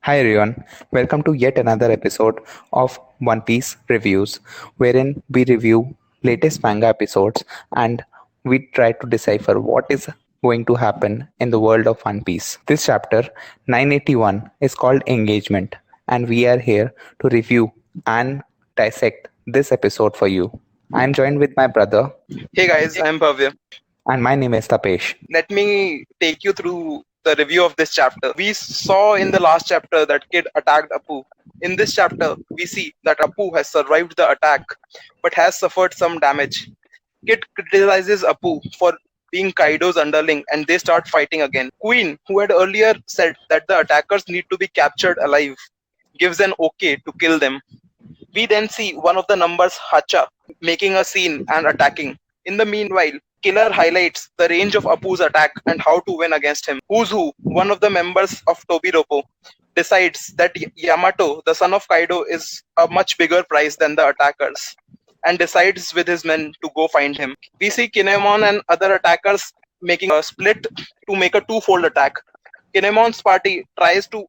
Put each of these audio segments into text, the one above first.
Hi everyone, welcome to yet another episode of One Piece Reviews, wherein we review latest manga episodes and we try to decipher what is going to happen in the world of One Piece. This chapter 981 is called Engagement, and we are here to review and dissect this episode for you. I am joined with my brother, Hey guys, I'm Bhavya. and my name is Tapesh. Let me take you through the review of this chapter. We saw in the last chapter that Kid attacked Apu. In this chapter, we see that Apu has survived the attack but has suffered some damage. Kid criticizes Apu for being Kaido's underling and they start fighting again. Queen, who had earlier said that the attackers need to be captured alive, gives an okay to kill them. We then see one of the numbers, Hacha, making a scene and attacking. In the meanwhile, Killer highlights the range of Apu's attack and how to win against him. Who's Who, one of the members of Tobiropo, decides that Yamato, the son of Kaido, is a much bigger prize than the attackers and decides with his men to go find him. We see Kinemon and other attackers making a split to make a twofold attack. Kinemon's party tries to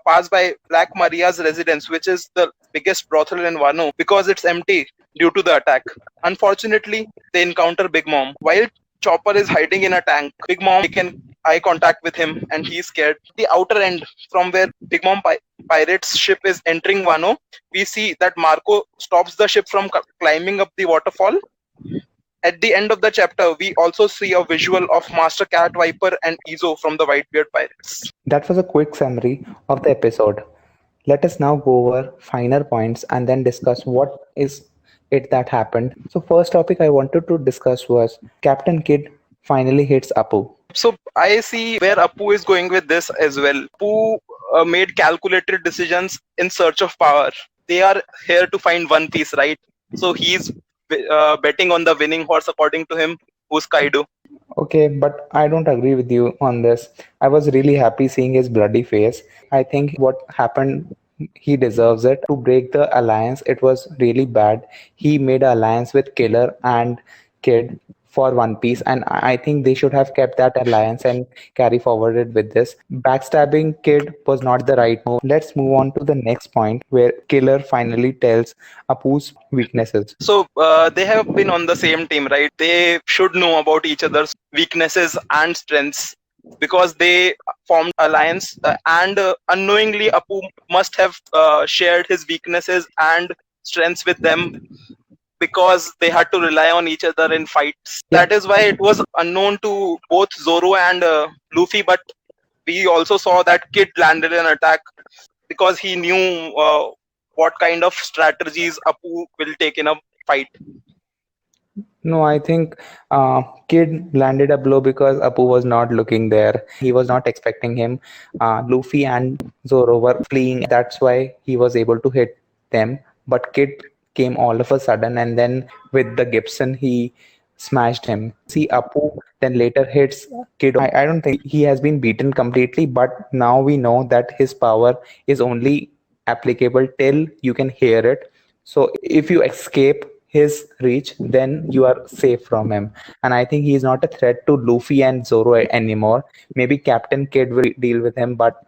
pass by Black Maria's residence, which is the biggest brothel in Wano, because it's empty due to the attack. Unfortunately, they encounter Big Mom. While Chopper is hiding in a tank, Big Mom making eye contact with him and he's scared. The outer end, from where Big Mom pirate's ship is entering Wano, we see that Marco stops the ship from climbing up the waterfall. At the end of the chapter, we also see a visual of Master Cat Viper and Izo from the Whitebeard Pirates. That was a quick summary of the episode. Let us now go over finer points and then discuss what is it that happened. So first topic I wanted to discuss was Captain Kidd finally hits Apu. So I see where Apu is going with this as well. Apu made calculated decisions in search of power. They are here to find One Piece, right? So he's betting on the winning horse according to him, who's Kaido. Okay, but I don't agree with you on this. I was really happy seeing his bloody face. I think what happened, he deserves it. To break the alliance, it was really bad. He made an alliance with Killer and Kid for One Piece, and I think they should have kept that alliance and carry forwarded with this. Backstabbing Kid was not the right move. Let's move on to the next point where Killer finally tells Apu's weaknesses. So they have been on the same team, right? They should know about each other's weaknesses and strengths because they formed alliance and unknowingly Apu must have shared his weaknesses and strengths with them because they had to rely on each other in fights. Yeah. That is why it was unknown to both Zoro and Luffy, but we also saw that Kid landed an attack because he knew what kind of strategies Apu will take in a fight. No, I think Kid landed a blow because Apu was not looking there. He was not expecting him. Luffy and Zoro were fleeing. That's why he was able to hit them. But Kid came all of a sudden, and then with the Gibson, he smashed him. See, Apu then later hits Kid. I don't think he has been beaten completely, but now we know that his power is only applicable till you can hear it. So if you escape his reach, then you are safe from him. And I think he's not a threat to Luffy and Zoro anymore. Maybe Captain Kidd will deal with him, but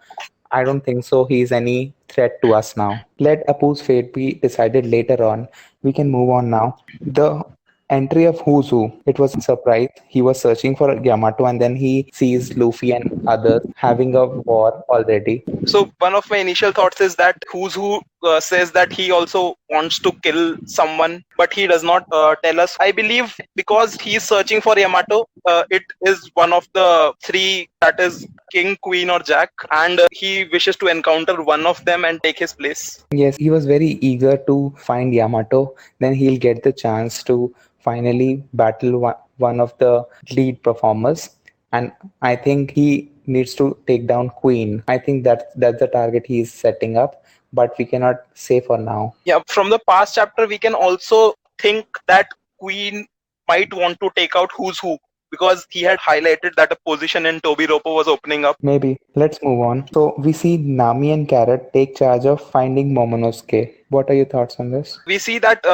I don't think so. He's any threat to us now. Let Apu's fate be decided later on. We can move on now. The entry of Who's Who. It was a surprise. He was searching for Yamato and then he sees Luffy and others having a war already. So one of my initial thoughts is that Who's Who says that he also wants to kill someone, but he does not tell us. I believe because he is searching for Yamato, it is one of the three, that is King, Queen or Jack, and he wishes to encounter one of them and take his place. Yes, he was very eager to find Yamato. Then he'll get the chance to finally battle one of the lead performers. And I think he needs to take down Queen. I think that's the target he is setting up, but we cannot say for now. Yeah, from the past chapter, we can also think that Queen might want to take out Who's Who because he had highlighted that a position in Tobiropo was opening up. Maybe. Let's move on. So we see Nami and Carrot take charge of finding Momonosuke. What are your thoughts on this? We see that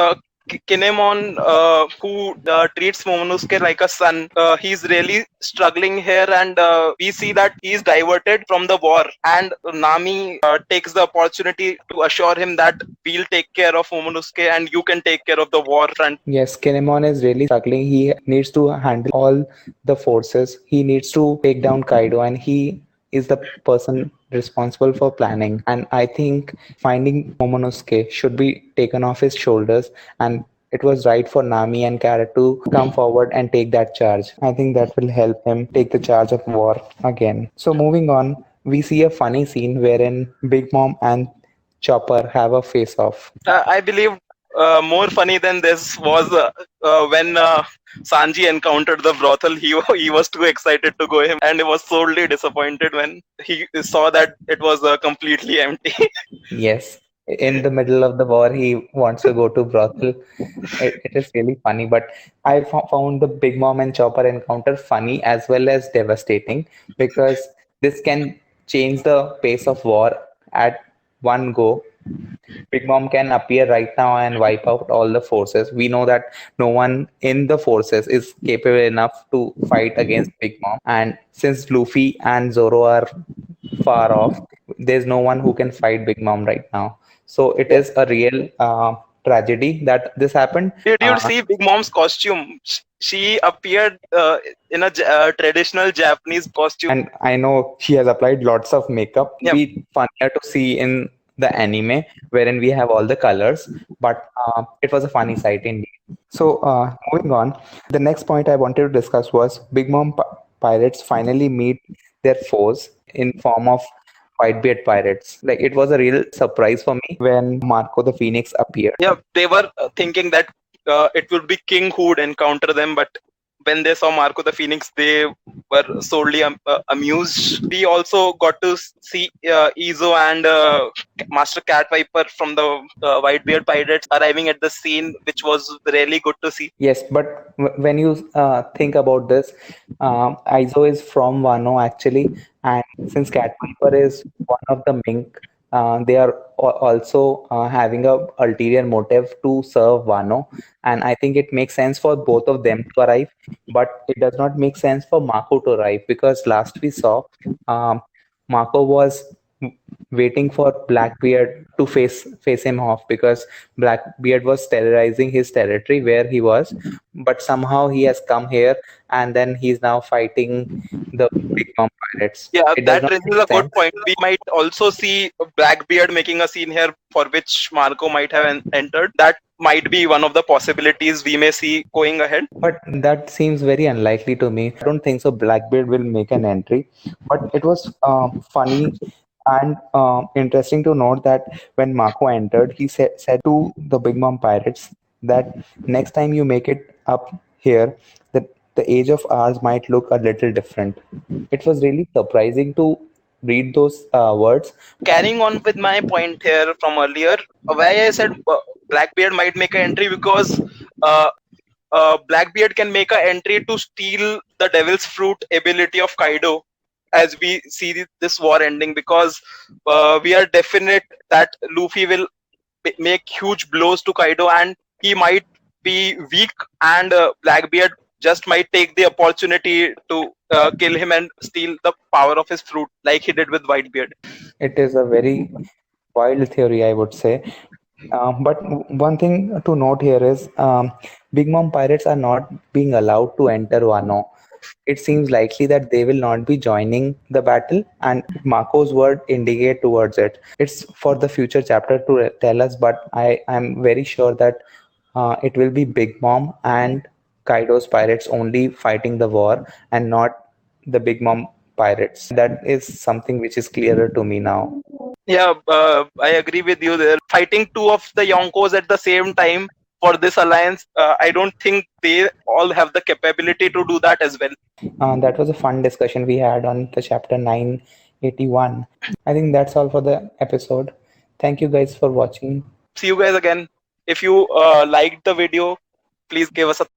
Kinemon, who treats Momonosuke like a son, he's really struggling here, and we see that he's diverted from the war. And Nami takes the opportunity to assure him that we'll take care of Momonosuke, and you can take care of the war front. Yes, Kinemon is really struggling. He needs to handle all the forces. He needs to take down Kaido, and he is the person responsible for planning. And I think finding Momonosuke should be taken off his shoulders, and it was right for Nami and Carrot to come forward and take that charge. I think that will help him take the charge of war again. So moving on, we see a funny scene wherein Big Mom and Chopper have a face off. I believe more funny than this was when Sanji encountered the brothel. He was too excited to go him, and he was sorely disappointed when he saw that it was completely empty. Yes, in the middle of the war, he wants to go to brothel. It is really funny, but I found the Big Mom and Chopper encounter funny as well as devastating because this can change the pace of war at one go. Big Mom can appear right now and wipe out all the forces. We know that no one in the forces is capable enough to fight against Big Mom. And since Luffy and Zoro are far off, there's no one who can fight Big Mom right now. So it is a real tragedy that this happened. Did you Uh, see Big Mom's costume? She appeared in a traditional Japanese costume. and I know she has applied lots of makeup. Yeah, Be funnier to see in the anime, wherein we have all the colors, but it was a funny sight indeed. So, moving on, the next point I wanted to discuss was Big Mom pirates finally meet their foes in form of Whitebeard pirates. Like it was a real surprise for me when Marco the Phoenix appeared. yeah. They were thinking that it would be King who would encounter them, but when they saw Marco the Phoenix, they were sorely amused. We also got to see Izo and Master Cat Viper from the Whitebeard Pirates arriving at the scene, which was really good to see. Yes, but when you think about this, Izo is from Wano actually, and since Cat Viper is one of the mink, they are also having a ulterior motive to serve Wano, and I think it makes sense for both of them to arrive, but it does not make sense for Mako to arrive because last we saw, um, Mako was waiting for Blackbeard to face him off because Blackbeard was terrorizing his territory where he was, but somehow he has come here and then he's now fighting the Big Mom pirates. Yeah, It does that not raises make a good sense. point. We might also see Blackbeard making a scene here for which Marco might have entered. That might be one of the possibilities we may see going ahead. But that seems very unlikely to me. I don't think so. Blackbeard will make an entry, but it was funny and interesting to note that when Mako entered, he said to the Big Mom pirates that next time you make it up here, that the age of ours might look a little different. It was really surprising to read those words. Carrying on with my point here from earlier, why I said Blackbeard might make an entry because uh, Blackbeard can make an entry to steal the Devil's Fruit ability of Kaido as we see this war ending, because we are definite that Luffy will make huge blows to Kaido and he might be weak, and Blackbeard just might take the opportunity to kill him and steal the power of his fruit like he did with Whitebeard. It is a very wild theory, I would say. But one thing to note here is Big Mom pirates are not being allowed to enter Wano. It seems likely that they will not be joining the battle, and Marco's word indicate towards it. It's for the future chapter to tell us, but I am very sure that it will be Big Mom and Kaido's pirates only fighting the war, and not the Big Mom pirates. That is something which is clearer to me now. Yeah, I agree with you there. Fighting two of the Yonkos at the same time for this alliance, I don't think they all have the capability to do that as well. That was a fun discussion we had on the chapter 981. I think that's all for the episode. Thank you guys for watching. See you guys again. If you liked the video, please give us a